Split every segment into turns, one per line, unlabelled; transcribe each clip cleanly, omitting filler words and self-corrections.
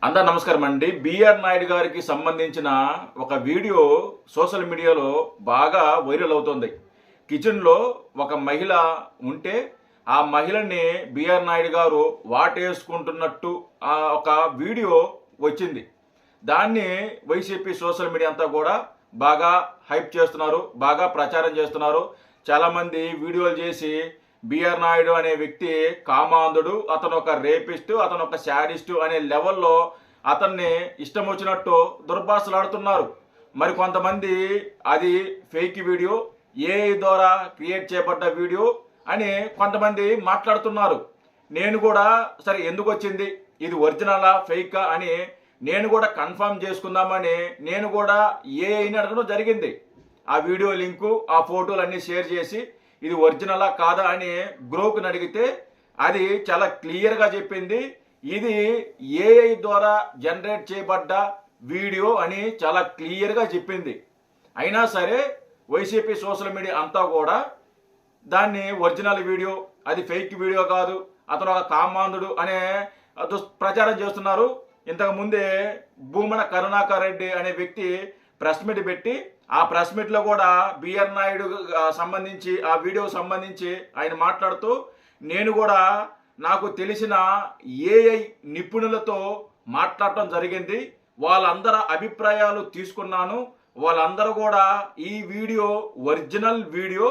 అందరూ నమస్కారం అండి. బిఆర్ నాయుడు గారికి సంబంధించిన ఒక వీడియో సోషల్ మీడియాలో బాగా వైరల్ అవుతుంది. కిచెన్లో ఒక మహిళ ఉంటే ఆ మహిళని బిఆర్ నాయుడు గారు వాటేసుకుంటున్నట్టు ఒక వీడియో వచ్చింది. దాన్ని వైసీపీ సోషల్ మీడియా అంతా కూడా బాగా హైప్ చేస్తున్నారు, బాగా ప్రచారం చేస్తున్నారు. చాలామంది వీడియోలు చేసి బిఆర్ నాయుడు అనే వ్యక్తి కామాంధుడు, అతను ఒక రేపిస్టు, అతను ఒక శాడిస్టు అనే లెవెల్లో అతన్ని ఇష్టం వచ్చినట్టు దుర్భాషలాడుతున్నారు. మరి కొంతమంది అది ఫేక్ వీడియో, ఏఐ ద్వారా క్రియేట్ చేయబడ్డ వీడియో అని కొంతమంది మాట్లాడుతున్నారు. నేను కూడా సరే ఎందుకు వచ్చింది, ఇది ఒరిజినలా ఫేకా అని నేను కూడా కన్ఫర్మ్ చేసుకుందామని నేను కూడా ఏఐని అడగడం జరిగింది. ఆ వీడియో లింకు, ఆ ఫోటోలు అన్నీ షేర్ చేసి ఇది ఒరిజినలా కాదా అని గ్రోక్ని అడిగితే అది చాలా క్లియర్గా చెప్పింది. ఇది ఏఐ ద్వారా జనరేట్ చేయబడ్డ వీడియో అని చాలా క్లియర్గా చెప్పింది. అయినా సరే వైసీపీ సోషల్ మీడియా అంతా కూడా దాన్ని ఒరిజినల్ వీడియో, అది ఫేక్ వీడియో కాదు, అతను ఒక కామాంధుడు అనే ప్రచారం చేస్తున్నారు. ఇంతకుముందే భూమన కరుణాకర్ రెడ్డి అనే వ్యక్తి ప్రెస్ మీట్ పెట్టి ఆ ప్రెస్ మీట్లో కూడా బిఆర్ నాయుడు సంబంధించి ఆ వీడియో సంబంధించి ఆయన మాట్లాడుతూ నేను కూడా నాకు తెలిసిన ఏఐ నిపుణులతో మాట్లాడటం జరిగింది, వాళ్ళందరి అభిప్రాయాలు తీసుకున్నాను, వాళ్ళందరూ కూడా ఈ వీడియో ఒరిజినల్ వీడియో,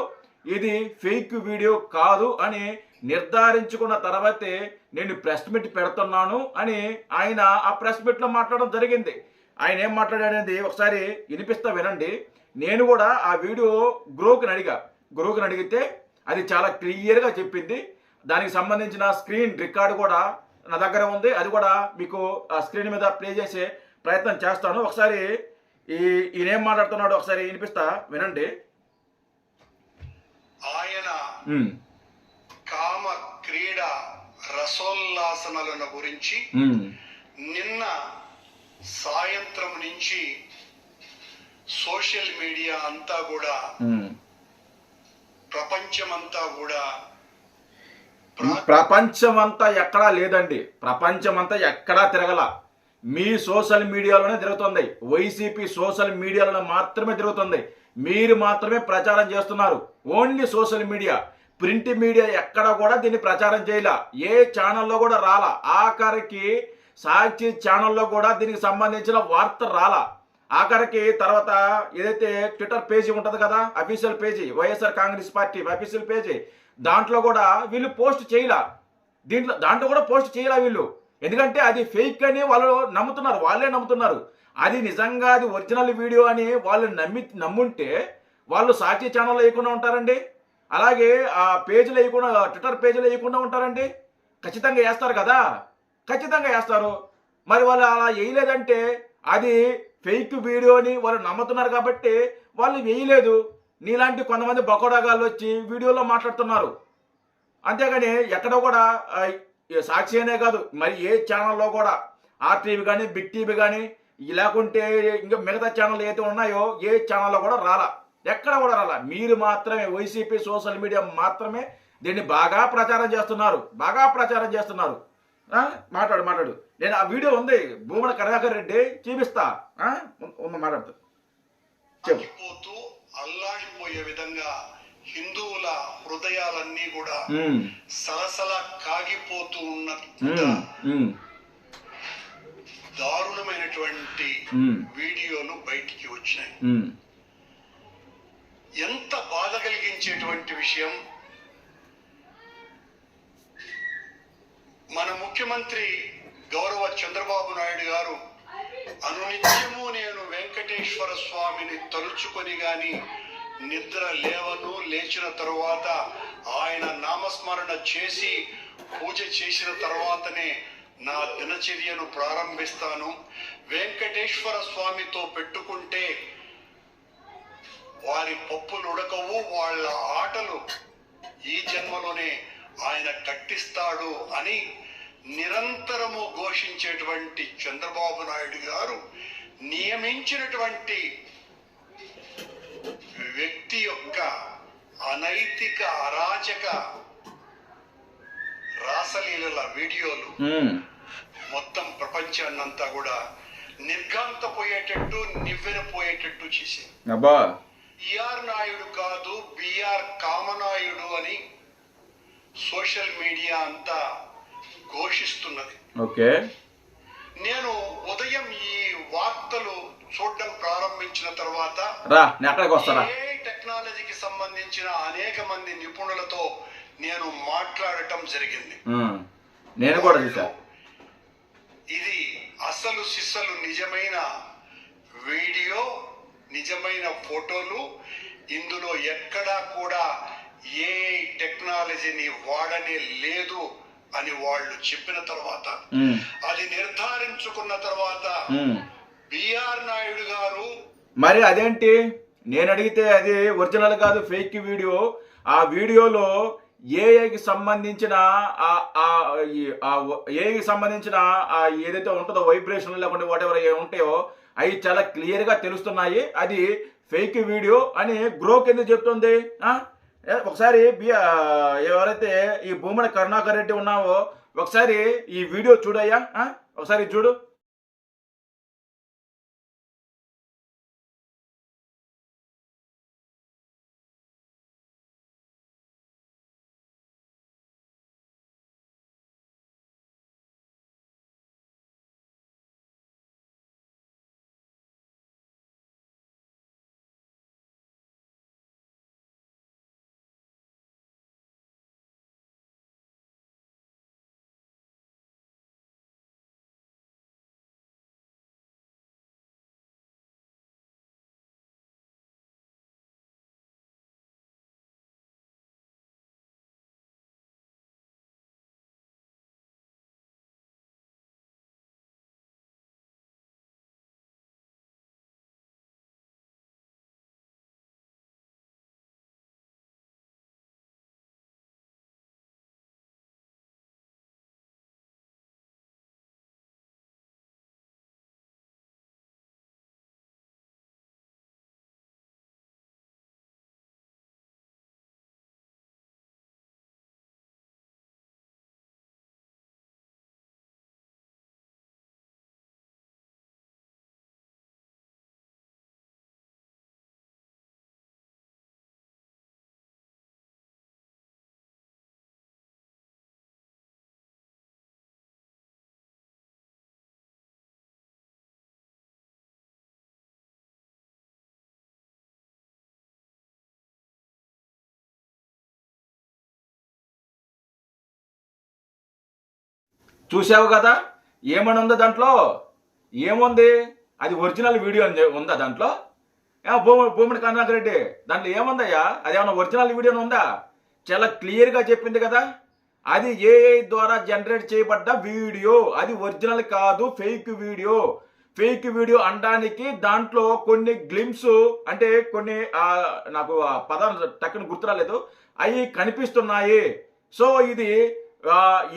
ఇది ఫేక్ వీడియో కాదు అని నిర్ధారించుకున్న తర్వాతే నేను ప్రెస్ మీట్ పెడుతున్నాను అని ఆయన ఆ ప్రెస్ మీట్లో మాట్లాడడం జరిగింది. ఆయన ఏం మాట్లాడాడనేది ఒకసారి వినిపిస్తా వినండి. నేను కూడా ఆ వీడియో గ్రోక్ని అడిగితే అది చాలా క్లియర్గా చెప్పింది. దానికి సంబంధించిన స్క్రీన్ రికార్డు కూడా నా దగ్గర ఉంది. అది కూడా మీకు ఆ స్క్రీన్ మీద ప్లే చేసే ప్రయత్నం చేస్తాను. ఒకసారి ఈయనేం మాట్లాడుతున్నాడు ఒకసారి వినిపిస్తా వినండి.
ఆయన కామ క్రీడ రసోల్లాసనలను గురించి నిన్న సాయంత్రం నుంచి సోషల్ మీడియా అంతా కూడా
ప్రపంచమంతా ఎక్కడా లేదండి, ప్రపంచమంతా ఎక్కడా తిరగల, మీ సోషల్ మీడియాలోనే తిరుగుతుంది. వైసీపీ సోషల్ మీడియాలో మాత్రమే తిరుగుతుంది. మీరు మాత్రమే ప్రచారం చేస్తున్నారు. Only social media, print media ఎక్కడ కూడా దీన్ని ప్రచారం చేయలే. ఏ ఛానల్లో కూడా రాలా. ఆఖరికి సాక్షి ఛానల్లో కూడా దీనికి సంబంధించిన వార్త రాలా. ఆఖరికి తర్వాత ఏదైతే ట్విట్టర్ పేజీ ఉంటుంది కదా, official page, YSR Congress party official page, దాంట్లో కూడా వీళ్ళు పోస్ట్ చేయలా. దాంట్లో కూడా పోస్ట్ చేయలా వీళ్ళు. ఎందుకంటే అది ఫేక్ అని వాళ్ళు నమ్ముతున్నారు, వాళ్ళే నమ్ముతున్నారు. అది నిజంగా అది ఒరిజినల్ వీడియో అని వాళ్ళు నమ్ముంటే వాళ్ళు సాక్షి ఛానల్లో వేయకుండా ఉంటారండి, అలాగే ఆ పేజీలు వేయకుండా, ట్విట్టర్ పేజీలు వేయకుండా ఉంటారండి? ఖచ్చితంగా వేస్తారు కదా, ఖచ్చితంగా వేస్తారు. మరి వాళ్ళు అలా వేయలేదంటే అది ఫేక్ వీడియో అని వాళ్ళు నమ్ముతున్నారు కాబట్టి వాళ్ళు వేయలేదు. నీలాంటి కొంతమంది బకోడాగాళ్ళు వచ్చి వీడియోలో మాట్లాడుతున్నారు. అంతేగాని ఎక్కడ కూడా సాక్షి అనే కాదు, మరి ఏ ఛానల్లో కూడా ఆర్టీవీ కానీ, బిగ్ టీవీ కానీ, లేకుంటే ఇంకా మిగతా ఛానల్ ఏదైతే ఉన్నాయో ఏ ఛానల్లో కూడా రాలా, ఎక్కడ కూడా రాలా. మీరు మాత్రమే, వైసీపీ సోషల్ మీడియా మాత్రమే దీన్ని బాగా ప్రచారం చేస్తున్నారు, బాగా ప్రచారం చేస్తున్నారు. మాట్లాడు. నేను ఆ వీడియో ఉంది, భూమన కరుణాకర్ రెడ్డి చూపిస్తా, మాట్లాడుతూ
చెప్పు. అల్లాడిపోయే విధంగా హిందువుల హృదయాలన్నీ కూడా సలసల కాగిపోతూ ఉన్న దారుణమైనటువంటి వీడియోలు బయటికి వచ్చినాయి. ఎంత బాధ కలిగించేటువంటి విషయం. మన ముఖ్యమంత్రి గౌరవ చంద్రబాబు నాయుడు గారు అనునిత్యము నేను వెంకటేశ్వర స్వామిని తలుచుకొని గాని నిద్ర లేవను, లేచిన తరువాత ఆయన నామస్మరణ చేసి పూజ చేసిన తర్వాతనే నా దినచర్యను ప్రారంభిస్తాను. వెంకటేశ్వర స్వామితో పెట్టుకుంటే వారి పప్పులు ఉడకవు, వాళ్ళ ఆటలు ఈ జన్మలోనే ఆయన కట్టిస్తాడు అని నిరంతరము ఘోషించేటువంటి చంద్రబాబు నాయుడు గారు నియమించినటువంటి వ్యక్తి యొక్క అనైతిక అరాచక రాసలీలల వీడియోలు మొత్తం ప్రపంచాన్నంతా కూడా నిర్ఘాంతపోయేటట్టు నివ్వెరపోయేటట్టు చేసింది.
అబ్బా,
ఈఆర్ నాయుడు కాదు బిఆర్ కామనాయుడు అని సోషల్ మీడియా అంతా ఘోషిస్తున్నది.
ఓకే.
నేను ఉదయం ఈ వార్తలు చూడడం ప్రారంభించిన తర్వాత ఏ టెక్నాలజీకి సంబంధించిన అనేక మంది నిపుణులతో నేను మాట్లాడటం జరిగింది.
నేను కూడా చూసా.
ఇది అసలు సిస్సలు నిజమైన వీడియో, నిజమైన ఫోటోలు, ఇందులో ఎక్కడా కూడా ఏ టెక్నాలజీని వాడనే లేదు అని వాళ్ళు చెప్పిన తర్వాత, అది నిర్ధారించుకున్న తర్వాత బిఆర్ నాయుడు గారు,
మరి అదేంటి నేను అడిగితే అది ఒరిజినల్ కాదు, ఫేక్ వీడియో. ఆ వీడియోలో ఏఐకి సంబంధించిన ఏఐకి సంబంధించిన ఏదైతే ఉంటుందో వైబ్రేషన్ లేకుండా వాట్ ఎవర్ ఉంటాయో అవి చాలా క్లియర్గా తెలుస్తున్నాయి. అది ఫేక్ వీడియో అని గ్రోక్ ఎందుకు చెప్తుంది? ఒకసారి ఎవరైతే ఈ భూమన కరుణాకర్ రెడ్డి ఉన్నావో ఒకసారి ఈ వీడియో చూడయ్యా, ఒకసారి చూడు. చూసావు కదా ఏమని ఉందో దాంట్లో? ఏముంది? అది ఒరిజినల్ వీడియో ఉందా దాంట్లో? భూమన కరుణాకర్ రెడ్డి దాంట్లో ఏముందయ్యా? అది ఏమన్నా ఒరిజినల్ వీడియో ఉందా? చాలా క్లియర్గా చెప్పింది కదా, అది ఏఐ ద్వారా జనరేట్ చేయబడ్డ వీడియో, అది ఒరిజినల్ కాదు, ఫేక్ వీడియో. ఫేక్ వీడియో అనడానికి దాంట్లో కొన్ని గ్లిమ్స్ అంటే కొన్ని నాకు పదాలు టక్కున గుర్తురాలేదు, అవి కనిపిస్తున్నాయి. సో ఇది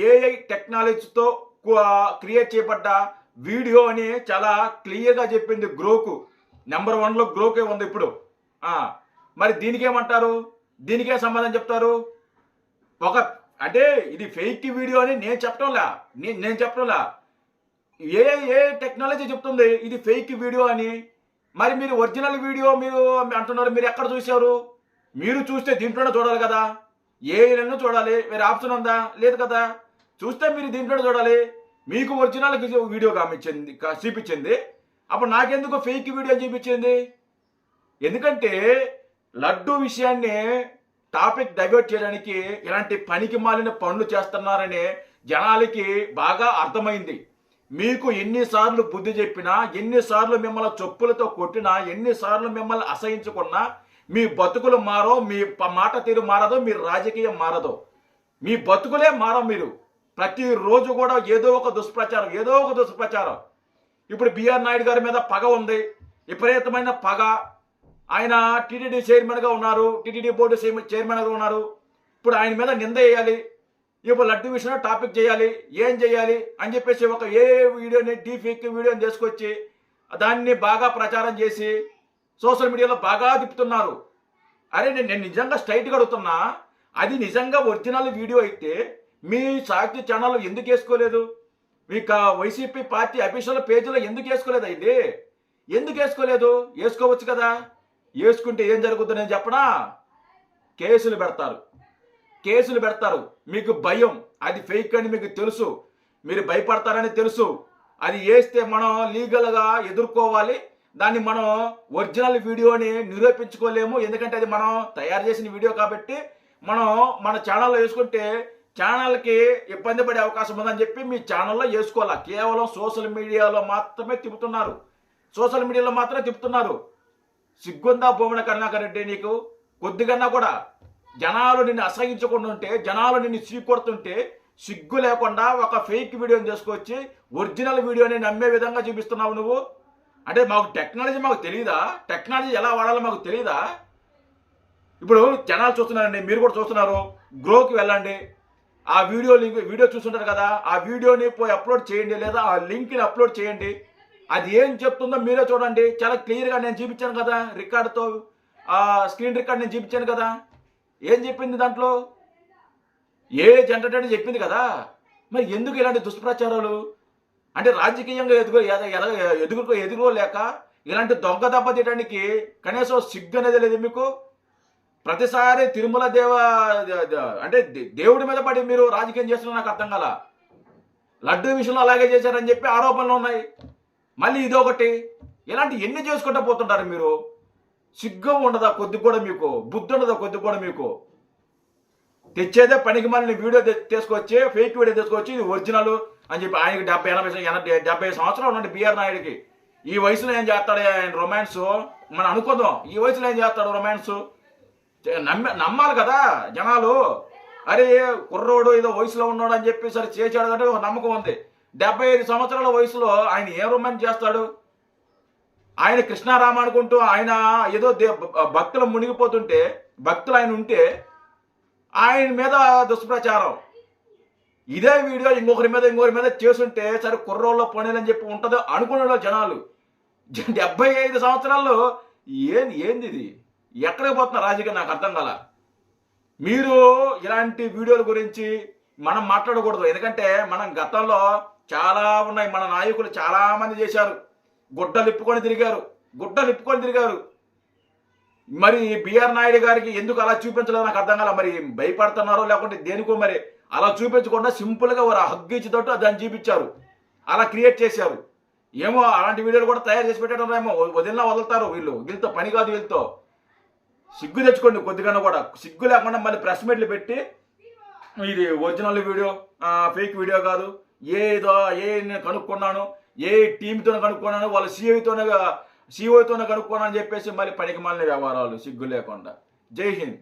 ఏఐ టెక్నాలజీతో క్రియేట్ చేయబడ్డ వీడియో అని చాలా క్లియర్గా చెప్పింది గ్రోకు. నెంబర్ 1లో గ్రోకే ఉంది ఇప్పుడు. మరి దీనికేమంటారు? దీనికే సమాధానం చెప్తారు? అంటే ఇది ఫేక్ వీడియో అని నేను చెప్పడంలా, ఏ టెక్నాలజీ చెప్తుంది ఇది ఫేక్ వీడియో అని. మరి మీరు ఒరిజినల్ వీడియో మీరు అంటున్నారు, మీరు ఎక్కడ చూసారు? మీరు చూస్తే దీంట్లోనే చూడాలి కదా, ఏఐలను చూడాలి, వేరే ఆప్షన్ ఉందా? లేదు కదా. చూస్తే మీరు దీంట్లోనే చూడాలి. మీకు ఒరిజినల్ వీడియో చూపించింది, అప్పుడు నాకెందుకు ఫేక్ వీడియో చూపించింది? ఎందుకంటే లడ్డు విషయాన్ని టాపిక్ డైవర్ట్ చేయడానికి ఇలాంటి పనికి మాలిన పనులు చేస్తున్నారని జనాలకి బాగా అర్థమైంది. మీకు ఎన్నిసార్లు బుద్ధి చెప్పినా, ఎన్నిసార్లు మిమ్మల్ని చెప్పులతో కొట్టినా, ఎన్నిసార్లు మిమ్మల్ని అసహించుకున్నా మీ బతుకులు మారో, మీ మాట తీరు మారదో, మీ రాజకీయం మారదో, మీ బతుకులే మారో. మీరు ప్రతిరోజు కూడా ఏదో ఒక దుష్ప్రచారం. ఇప్పుడు బిఆర్ నాయుడు గారి మీద పగ ఉంది, విపరీతమైన పగ. ఆయన టీటీడీ చైర్మన్గా ఉన్నారు, టీటీడీ బోర్డు చైర్మన్గా ఉన్నారు. ఇప్పుడు ఆయన మీద నింద వేయాలి, ఇప్పుడు లడ్డు విషయంలో టాపిక్ చేయాలి, ఏం చేయాలి అని చెప్పేసి ఒక వీడియోని డీఫేక్ వీడియోని తీసుకొచ్చి దాన్ని బాగా ప్రచారం చేసి సోషల్ మీడియాలో బాగా తిప్పుతున్నారు. అరే నేను నిజంగా స్ట్రైట్గా అడుగుతున్నా, అది నిజంగా ఒరిజినల్ వీడియో అయితే మీ సాహిత్య ఛానల్ ఎందుకు వేసుకోలేదు? మీకు వైసీపీ పార్టీ అఫీషియల్ పేజీలో ఎందుకు వేసుకోలేదు ఇది? ఎందుకు వేసుకోలేదు? వేసుకోవచ్చు కదా. వేసుకుంటే ఏం జరుగుతుందో నేను చెప్పనా? కేసులు పెడతారు. మీకు భయం, అది ఫేక్ అని మీకు తెలుసు, మీరు భయపడతారని తెలుసు. అది వేస్తే మనం లీగల్గా ఎదుర్కోవాలి. దాన్ని మనం ఒరిజినల్ వీడియోని నిరూపించుకోలేము. ఎందుకంటే అది మనం తయారు చేసిన వీడియో కాబట్టి మనం మన ఛానల్లో వేసుకుంటే ఛానల్కి ఇబ్బంది పడే అవకాశం ఉందని చెప్పి మీ ఛానల్లో వేసుకోవాలా. కేవలం సోషల్ మీడియాలో మాత్రమే తిప్పుతున్నారు. సిగ్గుందా భూమన కరుణాకర్ రెడ్డి? నీకు కొద్దిగన్నా కూడా జనాలు నిన్ను అసహించకుండా ఉంటే, జనాలు నిన్ను చీకొడుతుంటే సిగ్గు లేకుండా ఒక ఫేక్ వీడియోని తీసుకొచ్చి ఒరిజినల్ వీడియోని నమ్మే విధంగా చూపిస్తున్నావు నువ్వు. అంటే మాకు టెక్నాలజీ తెలియదా? టెక్నాలజీ ఎలా వాడాలో మాకు తెలియదా? ఇప్పుడు జనాలు చూస్తున్నారండి, మీరు కూడా చూస్తున్నారు. గ్రోకి వెళ్ళండి, ఆ వీడియో చూస్తుంటారు కదా, ఆ వీడియోని పోయి అప్లోడ్ చేయండి, లేదా ఆ లింక్ని అప్లోడ్ చేయండి. అది ఏం చెప్తుందో మీరే చూడండి. చాలా క్లియర్గా నేను చూపించాను కదా, రికార్డుతో స్క్రీన్ రికార్డ్ నేను చూపించాను కదా. ఏం చెప్పింది దాంట్లో? ఎంటర్టైన్మెంట్ చెప్పింది కదా. మరి ఎందుకు ఇలాంటి దుష్ప్రచారాలు? అంటే రాజకీయంగా ఎదుర్కోలేక ఇలాంటి దొంగ దెబ్బ తీయడానికి కనీసం సిగ్గు అనేది లేదు మీకు. ప్రతిసారి తిరుమల అంటే దేవుడి మీద పడి మీరు రాజకీయం చేస్తున్నా నాకు అర్థం కాల. లడ్డూ విషయంలో అలాగే చేశారని చెప్పి ఆరోపణలు ఉన్నాయి. మళ్ళీ ఇదొకటి. ఇలాంటి ఎన్ని చేసుకుంటూ పోతుంటారు మీరు? సిగ్గు ఉండదా కొద్దిగా కూడా మీకు? బుద్ధి ఉండదా కొద్దిగా కూడా మీకు? తెచ్చేదే పనికి మళ్ళీ వీడియో తీసుకొచ్చి, ఫేక్ వీడియో తీసుకొచ్చి ఇది ఒరిజినల్ అని చెప్పి. ఆయనకి 70 సంవత్సరాలు ఉండండి బిఆర్ నాయుడికి. ఈ వయసులో ఏం చేస్తాడు ఆయన రొమాన్స్? మనం అనుకుందాం, ఈ వయసులో ఏం చేస్తాడు రొమాన్స్? నమ్మాలి కదా జనాలు. అరే కుర్రోడు ఏదో వయసులో ఉన్నాడు అని చెప్పి సరే చేశాడు అంటే ఒక నమ్మకం ఉంది. 75 సంవత్సరాల వయసులో ఆయన ఏ రొమాన్స్ చేస్తాడు? ఆయన కృష్ణారామ అనుకుంటూ ఆయన ఏదో భక్తులు మునిగిపోతుంటే, భక్తులు ఆయన ఉంటే ఆయన మీద దుష్ప్రచారం. ఇదే వీడియో ఇంకొకరి మీద చేస్తుంటే సరే కుర్రోళ్ళలో పోనీలని చెప్పి ఉంటుందో అనుకునే జనాలు. 75 సంవత్సరాల్లో ఏంది ఇది? ఎక్కడికి పోతున్నా రాజకీయం నాకు అర్థం కాల. మీరు ఇలాంటి వీడియోల గురించి మనం మాట్లాడకూడదు. ఎందుకంటే మనం గతంలో చాలా ఉన్నాయి, మన నాయకులు చాలా మంది చేశారు. గుడ్డలు ఇప్పుకొని తిరిగారు. మరి బిఆర్ నాయుడు గారికి ఎందుకు అలా చూపించలేదు నాకు అర్థం కాల. మరి భయపడుతున్నారో లేకుంటే దేనికో మరి అలా చూపించకుండా సింపుల్గా వారు హగ్గు ఇచ్చేటట్టు దాన్ని చూపించారు, అలా క్రియేట్ చేశారు. ఏమో అలాంటి వీడియోలు కూడా తయారు చేసి పెట్టారేమో. వదులుతారు వీళ్ళతో పని కాదు. వీళ్ళతో సిగ్గు తెచ్చుకోండి కొద్దిగా కూడా. సిగ్గు లేకుండా మళ్ళీ ప్రెస్ మీట్లు పెట్టి ఇది ఒరిజినల్ వీడియో, ఫేక్ వీడియో కాదు, నేను కనుక్కున్నాను, ఏ టీంతో కనుక్కున్నాను, వాళ్ళ సీఓతోనే కనుక్కున్నాను అని చెప్పేసి మళ్ళీ పనికి మాలిన వ్యవహారాలు సిగ్గు లేకుండా. జై హింద్.